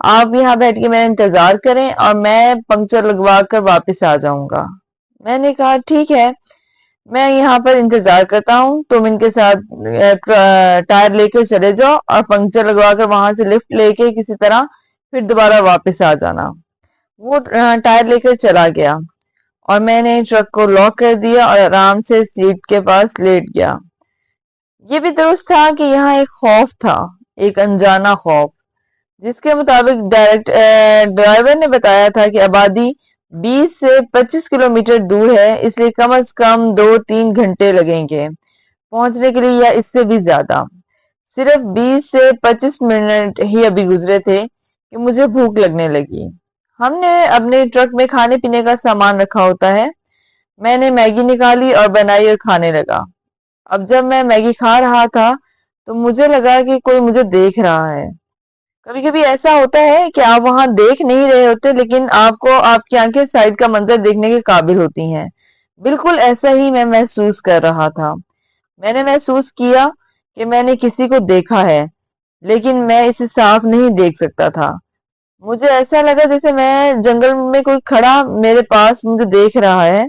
آپ یہاں بیٹھ کے میرا انتظار کریں اور میں پنکچر لگوا کر واپس آ جاؤں گا۔ میں نے کہا ٹھیک ہے، میں یہاں پر انتظار کرتا ہوں، تم ان کے ساتھ ٹائر لے کر چلے جاؤ اور پنکچر لگوا کر وہاں سے لفٹ لے کے کسی طرح پھر دوبارہ واپس آ جانا۔ وہ ٹائر لے کر چلا گیا اور میں نے ٹرک کو لاک کر دیا اور آرام سے سیٹ کے پاس لیٹ گیا۔ یہ بھی درست تھا کہ یہاں ایک خوف تھا، ایک انجانا خوف، جس کے مطابق ڈرائیور نے بتایا تھا کہ آبادی 20 سے 25 کلومیٹر دور ہے، اس لیے کم از کم 2-3 گھنٹے لگیں گے پہنچنے کے لیے یا اس سے بھی زیادہ۔ صرف 20 سے 25 منٹ ہی ابھی گزرے تھے کہ مجھے بھوک لگنے لگی۔ ہم نے اپنے ٹرک میں کھانے پینے کا سامان رکھا ہوتا ہے۔ میں نے میگی نکالی اور بنائی اور کھانے لگا۔ اب جب میں میگی کھا رہا تھا تو مجھے لگا کہ کوئی مجھے دیکھ رہا ہے۔ کبھی کبھی ایسا ہوتا ہے کہ آپ وہاں دیکھ نہیں رہے ہوتے لیکن آپ کو آپ کی آنکھیں سائڈ کا منظر دیکھنے کے قابل ہوتی ہیں۔ بالکل ایسا ہی میں محسوس کر رہا تھا۔ میں نے محسوس کیا کہ میں نے کسی کو دیکھا ہے لیکن میں اسے صاف نہیں دیکھ سکتا تھا۔ مجھے ایسا لگا جیسے میں جنگل میں کوئی کھڑا میرے پاس مجھے دیکھ رہا ہے۔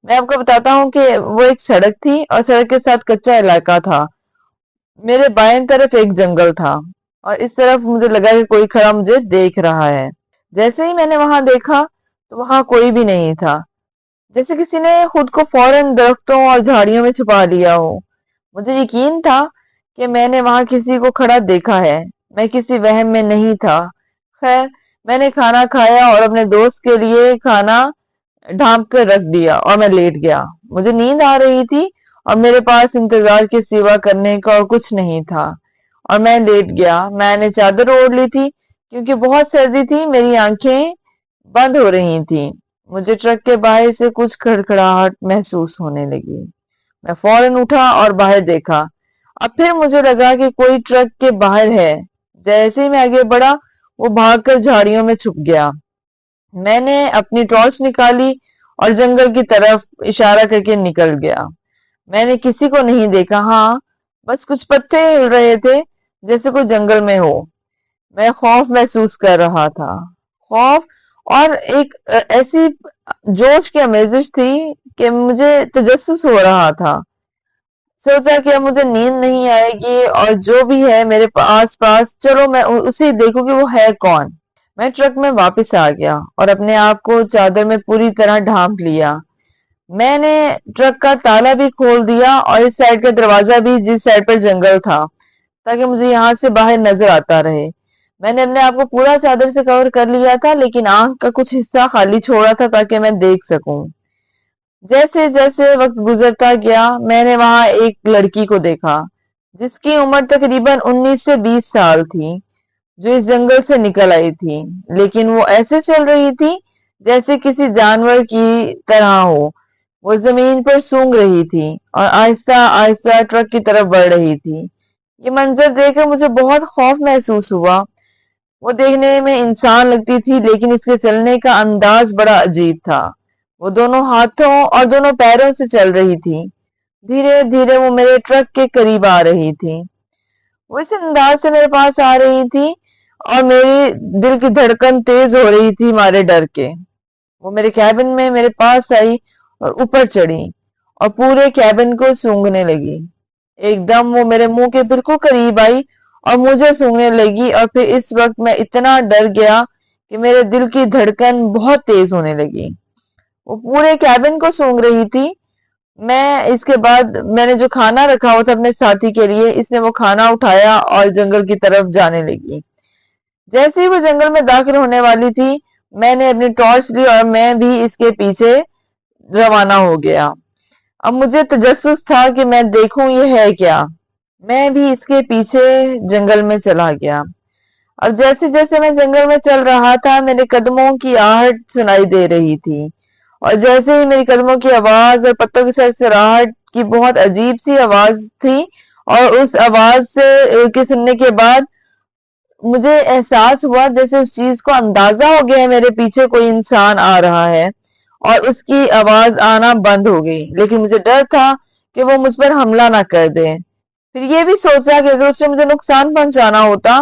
میں آپ کو بتاتا ہوں کہ وہ ایک سڑک تھی اور سڑک کے ساتھ کچا علاقہ تھا۔ میرے بائیں طرف ایک جنگل تھا اور اس طرف مجھے لگا کہ کوئی کھڑا مجھے دیکھ رہا ہے۔ جیسے ہی میں نے وہاں دیکھا تو وہاں کوئی بھی نہیں تھا، جیسے کسی نے خود کو فوراً درختوں اور جھاڑیوں میں چھپا لیا ہو۔ مجھے یقین تھا کہ میں نے وہاں کسی کو کھڑا دیکھا ہے، میں کسی وہم میں نہیں تھا۔ خیر، میں نے کھانا کھایا اور اپنے دوست کے لیے کھانا ڈھانپ کر رکھ دیا اور میں لیٹ گیا۔ مجھے نیند آ رہی تھی اور میرے پاس انتظار کے سوا کرنے کا اور کچھ نہیں تھا اور میں لیٹ گیا۔ میں نے چادر اوڑھ لی تھی کیونکہ بہت سردی تھی، میری آنکھیں بند ہو رہی تھیں۔ مجھے ٹرک کے باہر سے کچھ کھڑکھڑاہٹ محسوس ہونے لگی۔ میں فوراً اٹھا اور باہر دیکھا۔ اب پھر مجھے لگا کہ کوئی ٹرک کے باہر ہے۔ جیسے ہی میں آگے بڑھا وہ بھاگ کر جھاڑیوں میں چھپ گیا۔ میں نے اپنی ٹارچ نکالی اور جنگل کی طرف اشارہ کر کے نکل گیا۔ میں نے کسی کو نہیں دیکھا، ہاں بس کچھ پتے ہل رہے تھے جیسے کوئی جنگل میں ہو۔ میں خوف محسوس کر رہا تھا، خوف اور ایک ایسی جوش کی آمیزش تھی کہ مجھے تجسس ہو رہا تھا۔ سوچا کہ اب مجھے نیند نہیں آئے گی اور جو بھی ہے میرے آس پاس، چلو میں اسے دیکھوں کہ وہ ہے کون۔ میں ٹرک میں واپس آ گیا اور اپنے آپ کو چادر میں پوری طرح ڈھانپ لیا۔ میں نے ٹرک کا تالا بھی کھول دیا اور اس سائڈ کا دروازہ بھی جس سائڈ پر جنگل تھا، تاکہ مجھے یہاں سے باہر نظر آتا رہے۔ میں نے اپنے آپ کو پورا چادر سے کور کر لیا تھا لیکن آنکھ کا کچھ حصہ خالی چھوڑا تھا تاکہ میں دیکھ سکوں۔ جیسے جیسے وقت گزرتا گیا میں نے وہاں ایک لڑکی کو دیکھا جس کی عمر تقریباً 19 سے 20 سال تھی، جو اس جنگل سے نکل آئی تھی، لیکن وہ ایسے چل رہی تھی جیسے کسی جانور کی طرح ہو۔ وہ زمین پر سونگ رہی تھی اور آہستہ آہستہ ٹرک کی طرف بڑھ رہی تھی۔ یہ منظر دیکھ کر مجھے بہت خوف محسوس ہوا۔ وہ دیکھنے میں انسان لگتی تھی لیکن اس کے چلنے کا انداز بڑا عجیب تھا۔ وہ دونوں ہاتھوں اور دونوں پیروں سے چل رہی تھی۔ دھیرے دھیرے وہ میرے ٹرک کے قریب آ رہی تھی۔ وہ اس انداز سے میرے پاس آ رہی تھی اور میری دل کی دھڑکن تیز ہو رہی تھی مارے ڈر کے۔ وہ میرے کیبن میں میرے پاس آئی اور اوپر چڑھی اور پورے کیبن کو سونگھنے لگی۔ ایک دم وہ میرے منہ کے بالکل قریب آئی اور مجھے سونگھنے لگی اور پھر اس وقت میں اتنا ڈر گیا کہ میرے دل کی دھڑکن بہت تیز ہونے لگی۔ وہ پورے کیبن کو سونگھ رہی تھی۔ اس کے بعد میں نے جو کھانا رکھا ہوا تھا اپنے ساتھی کے لیے، اس نے وہ کھانا اٹھایا اور جنگل کی طرف جانے لگی۔ جیسے ہی وہ جنگل میں داخل ہونے والی تھی میں نے اپنی ٹارچ لی اور میں بھی اس کے پیچھے روانہ ہو گیا۔ اب مجھے تجسس تھا کہ میں دیکھوں یہ ہے کیا۔ میں بھی اس کے پیچھے جنگل میں چلا گیا۔ اور جیسے جیسے میں جنگل میں چل رہا تھا میرے قدموں کی آہٹ سنائی دے رہی تھی، اور جیسے ہی میری قدموں کی آواز اور پتوں کی سرسراہٹ کی بہت عجیب سی آواز تھی، اور اس آواز کے سننے کے بعد مجھے احساس ہوا جیسے اس چیز کو اندازہ ہو گیا ہے میرے پیچھے کوئی انسان آ رہا ہے، اور اس کی آواز آنا بند ہو گئی، لیکن مجھے ڈر تھا کہ وہ مجھ پر حملہ نہ کر دے۔ پھر یہ بھی سوچا کہ اگر اس نے مجھے نقصان پہنچانا ہوتا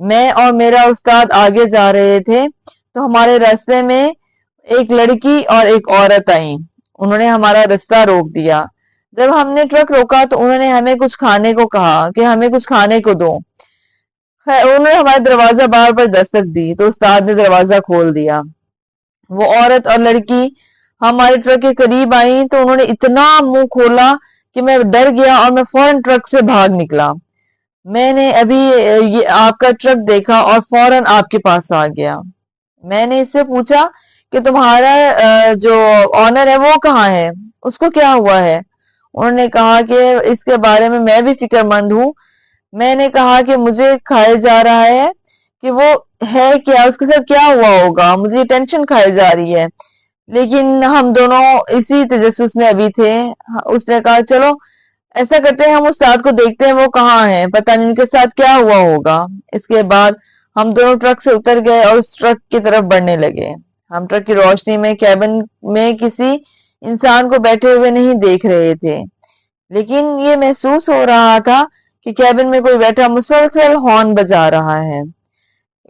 میں اور میرا استاد آگے جا رہے تھے تو ہمارے راستے میں ایک لڑکی اور ایک عورت آئی. انہوں نے ہمارا راستہ روک دیا. جب ہم نے ٹرک روکا تو انہوں نے ہمیں کچھ کھانے کو کہا کہ ہمیں کچھ کھانے کو دو. خیر انہوں نے ہمارا دروازہ بار بار دستک دی تو استاد نے دروازہ کھول دیا. وہ عورت اور لڑکی ہمارے ٹرک کے قریب آئی تو انہوں نے اتنا منہ کھولا کہ میں ڈر گیا اور میں فوراً ٹرک سے بھاگ نکلا. میں نے ابھی یہ آپ کا ٹرک دیکھا اور فوراً آپ کے پاس آ گیا. میں نے اس سے پوچھا کہ تمہارا جو آنر ہے وہ کہاں ہے, اس کو کیا ہوا ہے؟ انہوں نے کہا کہ اس کے بارے میں بھی فکر مند ہوں. میں نے کہا کہ مجھے کھائے جا رہا ہے کہ وہ ہے کیا, اس کے ساتھ کیا ہوا ہوگا, مجھے ٹینشن کھائی جا رہی ہے. لیکن ہم دونوں اسی تجسس میں ابھی تھے. اس نے کہا چلو ایسا کرتے ہیں, ہم استاد کو دیکھتے ہیں وہ کہاں ہیں, پتہ نہیں ان کے ساتھ کیا ہوا ہوگا. اس کے بعد ہم دونوں ٹرک سے اتر گئے اور اس ٹرک کی طرف بڑھنے لگے. ہم ٹرک کی روشنی میں کیبن میں کسی انسان کو بیٹھے ہوئے نہیں دیکھ رہے تھے, لیکن یہ محسوس ہو رہا تھا کہ کیبن میں کوئی بیٹھا مسلسل ہارن بجا رہا ہے.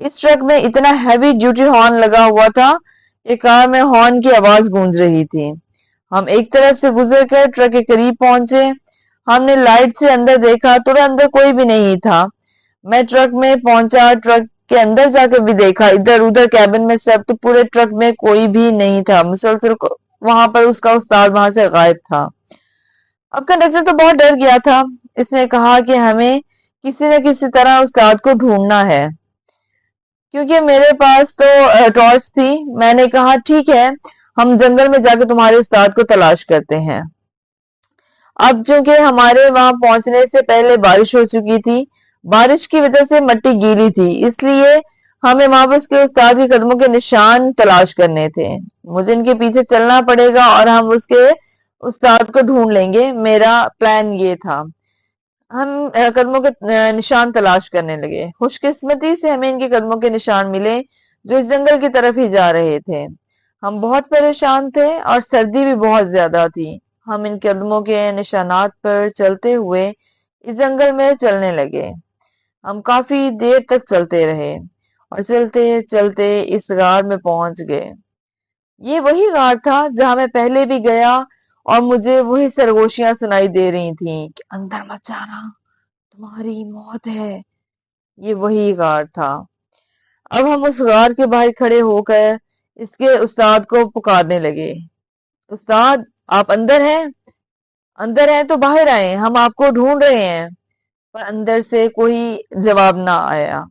اس ٹرک میں اتنا ہیوی ڈیوٹی ہارن لگا ہوا تھا کہ کار میں ہارن کی آواز گونج رہی تھی. ہم ایک طرف سے گزر کر ٹرک کے قریب پہنچے. ہم نے لائٹ سے اندر دیکھا تو اندر کوئی بھی نہیں تھا. میں ٹرک میں پہنچا, ٹرک کے اندر جا کے بھی دیکھا, ادھر ادھر کیبن میں سب, تو پورے ٹرک میں کوئی بھی نہیں تھا. مسلسل وہاں پر اس کا استاد وہاں سے غائب تھا. اب کنڈکٹر تو بہت ڈر گیا تھا. اس نے کہا کہ ہمیں کسی نہ کسی طرح استاد کو ڈھونڈنا ہے. کیونکہ میرے پاس تو ٹارچ تھی, میں نے کہا ٹھیک ہے ہم جنگل میں جا کے تمہارے استاد کو تلاش کرتے ہیں. اب چونکہ ہمارے وہاں پہنچنے سے پہلے بارش ہو چکی تھی, بارش کی وجہ سے مٹی گیلی تھی, اس لیے ہمیں وہاں پر اس کے استاد کے قدموں کے نشان تلاش کرنے تھے. مجھے ان کے پیچھے چلنا پڑے گا اور ہم اس کے استاد کو ڈھونڈ لیں گے. میرا پلان یہ تھا. ہم قدموں کے نشان تلاش کرنے لگے. خوش قسمتی سے ہمیں ان کے قدموں کے نشان ملے جو اس جنگل کی طرف ہی جا رہے تھے. ہم بہت پریشان تھے اور سردی بھی بہت زیادہ تھی. ہم ان قدموں کے نشانات پر چلتے ہوئے اس جنگل میں چلنے لگے. ہم کافی دیر تک چلتے رہے اور چلتے چلتے اس غار میں پہنچ گئے. یہ وہی غار تھا جہاں میں پہلے بھی گیا اور مجھے وہی سرگوشیاں سنائی دے رہی تھیں کہ اندر مت جانا, تمہاری موت ہے. یہ وہی غار تھا. اب ہم اس غار کے باہر کھڑے ہو کر اس کے استاد کو پکارنے لگے. استاد آپ اندر ہیں؟ اندر ہیں تو باہر آئے, ہم آپ کو ڈھونڈ رہے ہیں. پر اندر سے کوئی جواب نہ آیا.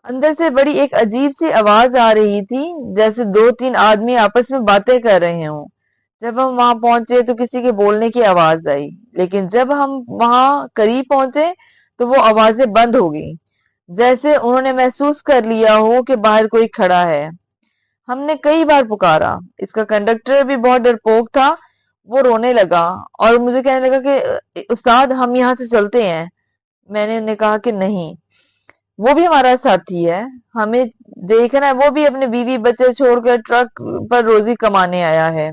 اندر سے بڑی ایک عجیب سی آواز آ رہی تھی, جیسے دو تین آدمی آپس میں باتیں کر رہے ہوں. جب ہم وہاں پہنچے تو کسی کے بولنے کی آواز آئی, لیکن جب ہم وہاں قریب پہنچے تو وہ آوازیں بند ہو گئی, جیسے انہوں نے محسوس کر لیا ہو کہ باہر کوئی کھڑا ہے. ہم نے کئی بار پکارا. اس کا کنڈکٹر بھی بہت ڈرپوک تھا. وہ رونے لگا اور مجھے کہنے لگا کہ استاد ہم یہاں سے چلتے ہیں. میں نے انہیں کہا کہ نہیں, وہ بھی ہمارا ساتھی ہے, ہمیں دیکھنا ہے, وہ بھی اپنے بیوی بچے چھوڑ کر ٹرک پر روزی کمانے آیا ہے.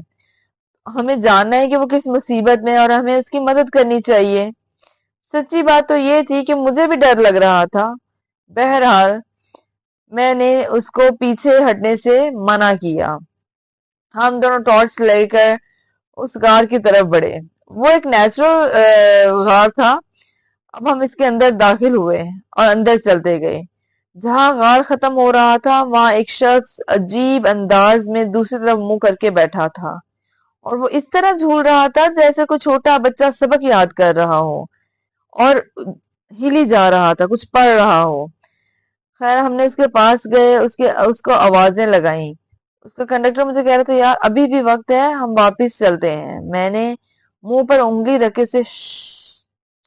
ہمیں جاننا ہے کہ وہ کس مصیبت میں, اور ہمیں اس کی مدد کرنی چاہیے. سچی بات تو یہ تھی کہ مجھے بھی ڈر لگ رہا تھا. بہرحال میں نے اس کو پیچھے ہٹنے سے منع کیا. ہم دونوں ٹارچ لے کر اس غار کی طرف بڑھے. وہ ایک نیچرل غار تھا. اب ہم اس کے اندر داخل ہوئے اور اندر چلتے گئے. جہاں غار ختم ہو رہا تھا وہاں ایک شخص عجیب انداز میں دوسری طرف منہ کر کے بیٹھا تھا, اور وہ اس طرح جھول رہا تھا جیسے کوئی چھوٹا بچہ سبق یاد کر رہا ہو اور ہلی جا رہا تھا, کچھ پڑھ رہا ہو. خیر ہم نے اس کے پاس گئے, اس کو آوازیں لگائیں. اس کا کنڈکٹر مجھے کہہ رہا تھا یار ابھی بھی وقت ہے, ہم واپس چلتے ہیں. میں نے منہ پر انگلی رکھے اسے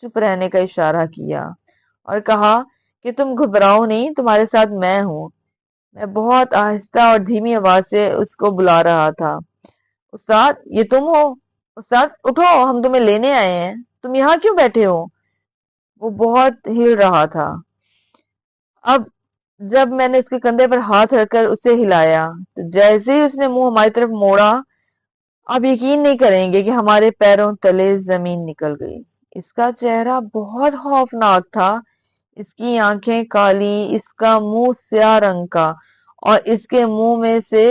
چپ رہنے کا اشارہ کیا اور کہا کہ تم گھبراؤ نہیں, تمہارے ساتھ میں ہوں. میں بہت آہستہ اور دھیمی آواز سے اس کو بلا رہا تھا. استاد یہ تم ہو؟ استاد اٹھو, ہم تمہیں لینے آئے ہیں, تم یہاں کیوں بیٹھے ہو؟ وہ بہت ہل رہا تھا. اب جب میں نے اس کے کندھے پر ہاتھ رکھ کر اسے ہلایا تو جیسے ہی اس نے منہ ہماری طرف موڑا, آپ یقین نہیں کریں گے کہ ہمارے پیروں تلے زمین نکل گئی. اس کا چہرہ بہت خوفناک تھا. اس کی آنکھیں کالی، اس کا منہ سیاہ رنگ کا، اور اس کے منہ میں سے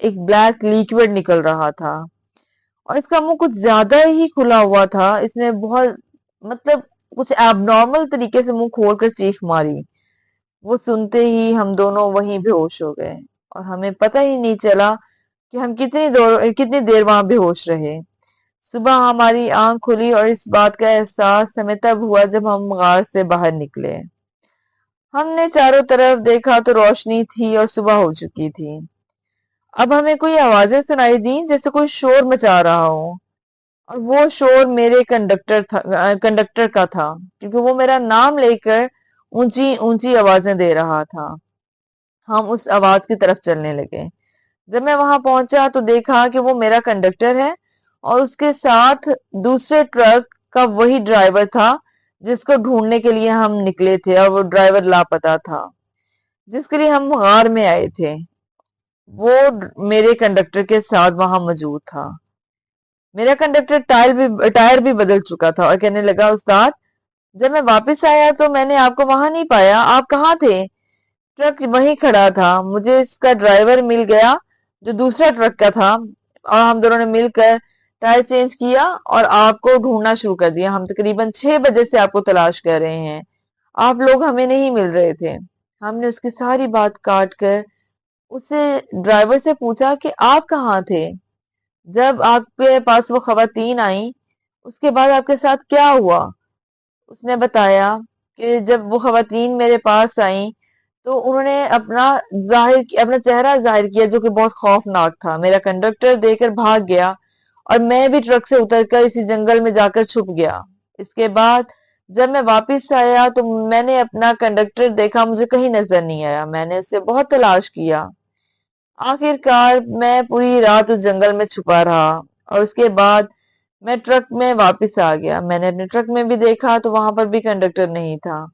ایک بلیک لیکوڈ نکل رہا تھا، اور اس کا منہ کچھ زیادہ ہی کھلا ہوا تھا۔ اس نے بہت مطلب کچھ ایب نارمل طریقے سے منہ کھول کر چیخ ماری۔ وہ سنتے ہی ہم دونوں وہیں بے ہوش ہو گئے، اور ہمیں پتہ ہی نہیں چلا کہ ہم کتنی دیر وہاں بے ہوش رہے۔ صبح ہماری آنکھ کھلی اور اس بات کا احساس ہمیں تب ہوا جب ہم غار سے باہر نکلے۔ ہم نے چاروں طرف دیکھا تو روشنی تھی اور صبح ہو چکی تھی۔ اب ہمیں کوئی آوازیں سنائی دیں جیسے کوئی شور مچا رہا ہو، اور وہ شور میرے کنڈکٹر کا تھا، کیونکہ وہ میرا نام لے کر اونچی اونچی آوازیں دے رہا تھا۔ ہم اس آواز کی طرف چلنے لگے۔ جب میں وہاں پہنچا تو دیکھا کہ وہ میرا کنڈکٹر ہے، اور اس کے ساتھ دوسرے ٹرک کا وہی ڈرائیور تھا جس کو ڈھونڈنے کے لیے ہم نکلے تھے، اور وہ ڈرائیور لاپتہ تھا جس کے لیے ہم غار میں آئے تھے۔ وہ میرے کنڈکٹر کے ساتھ وہاں موجود تھا۔ میرا کنڈکٹر ٹائر بھی بدل چکا تھا، اور کہنے لگا، استاد، جب میں واپس آیا تو میں نے آپ کو وہاں نہیں پایا، آپ کہاں تھے؟ ٹرک وہیں کھڑا تھا، مجھے اس کا ڈرائیور مل گیا جو دوسرا ٹرک کا تھا، اور ہم دونوں نے مل کر ٹائر چینج کیا اور آپ کو ڈھونڈنا شروع کر دیا۔ ہم تقریباً 6 بجے سے آپ کو تلاش کر رہے ہیں، آپ لوگ ہمیں نہیں مل رہے تھے۔ ہم نے اس کی ساری بات کاٹ کر اسے ڈرائیور سے پوچھا کہ آپ کہاں تھے جب آپ کے پاس وہ خواتین آئیں، اس کے بعد آپ کے ساتھ کیا ہوا؟ اس نے بتایا کہ جب وہ خواتین میرے پاس آئیں تو انہوں نے اپنا چہرہ ظاہر کیا جو کہ بہت خوفناک تھا۔ میرا کنڈکٹر دے کر بھاگ گیا، اور میں بھی ٹرک سے اتر کر اسی جنگل میں جا کر چھپ گیا۔ اس کے بعد جب میں واپس آیا تو میں نے اپنا کنڈکٹر دیکھا، مجھے کہیں نظر نہیں آیا۔ میں نے اسے بہت تلاش کیا، آخر کار میں پوری رات اس جنگل میں چھپا رہا، اور اس کے بعد میں ٹرک میں واپس آ گیا۔ میں نے اپنے ٹرک میں بھی دیکھا تو وہاں پر بھی کنڈکٹر نہیں تھا۔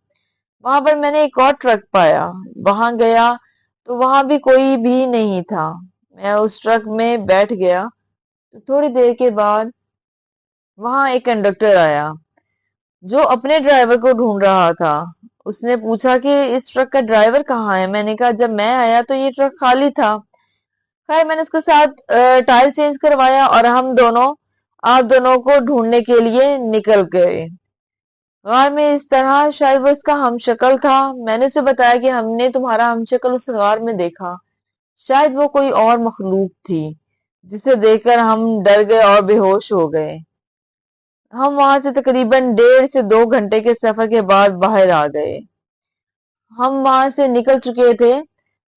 وہاں پر میں نے ایک اور ٹرک پایا، وہاں گیا تو وہاں بھی کوئی بھی نہیں تھا۔ میں اس ٹرک میں بیٹھ گیا تو تھوڑی دیر کے بعد وہاں ایک کنڈکٹر آیا جو اپنے ڈرائیور کو ڈھونڈ رہا تھا۔ اس نے پوچھا کہ اس ٹرک کا ڈرائیور کہاں ہے؟ میں نے کہا جب میں آیا تو یہ ٹرک خالی تھا۔ خیر، میں نے اس کے ساتھ ٹائر چینج کروایا، اور ہم دونوں آپ دونوں کو ڈھونڈنے کے لیے نکل گئے غار میں۔ اس طرح شاید وہ اس کا ہم شکل تھا۔ میں نے اسے بتایا کہ ہم نے تمہارا ہم شکل اس غار میں دیکھا، شاید وہ کوئی اور مخلوق تھی جسے دیکھ کر ہم ڈر گئے اور بے ہوش ہو گئے۔ ہم وہاں سے تقریباً 1.5 سے 2 گھنٹے کے سفر کے بعد باہر آ گئے۔ ہم وہاں سے نکل چکے تھے،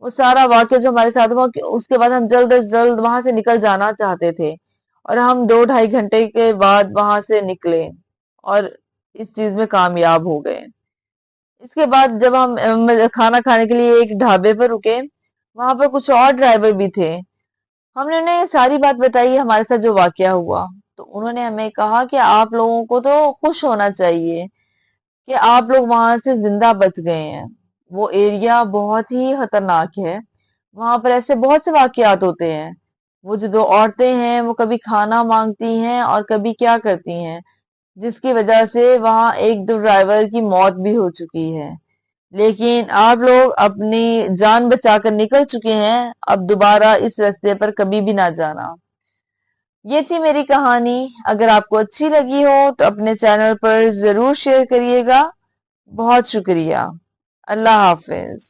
وہ سارا واقعہ جو ہمارے ساتھ ہوا، اس کے بعد ہم جلد از جلد وہاں سے نکل جانا چاہتے تھے، اور ہم 2-2.5 گھنٹے کے بعد وہاں سے نکلے اور اس چیز میں کامیاب ہو گئے۔ اس کے بعد جب ہم کھانا کھانے کے لیے ایک ڈھابے پر رکے، وہاں پر کچھ اور ڈرائیور بھی تھے۔ ہم نے انہیں ساری بات بتائی، ہمارے ساتھ جو واقعہ ہوا، تو انہوں نے ہمیں کہا کہ آپ لوگوں کو تو خوش ہونا چاہیے کہ آپ لوگ وہاں سے زندہ بچ گئے ہیں۔ وہ ایریا بہت ہی خطرناک ہے، وہاں پر ایسے بہت سے واقعات ہوتے ہیں۔ وہ جو 2 عورتیں ہیں وہ کبھی کھانا مانگتی ہیں اور کبھی کیا کرتی ہیں، جس کی وجہ سے وہاں 1-2 ڈرائیور کی موت بھی ہو چکی ہے۔ لیکن آپ لوگ اپنی جان بچا کر نکل چکے ہیں، اب دوبارہ اس راستے پر کبھی بھی نہ جانا۔ یہ تھی میری کہانی۔ اگر آپ کو اچھی لگی ہو تو اپنے چینل پر ضرور شیئر کریے گا۔ بہت شکریہ۔ اللہ حافظ۔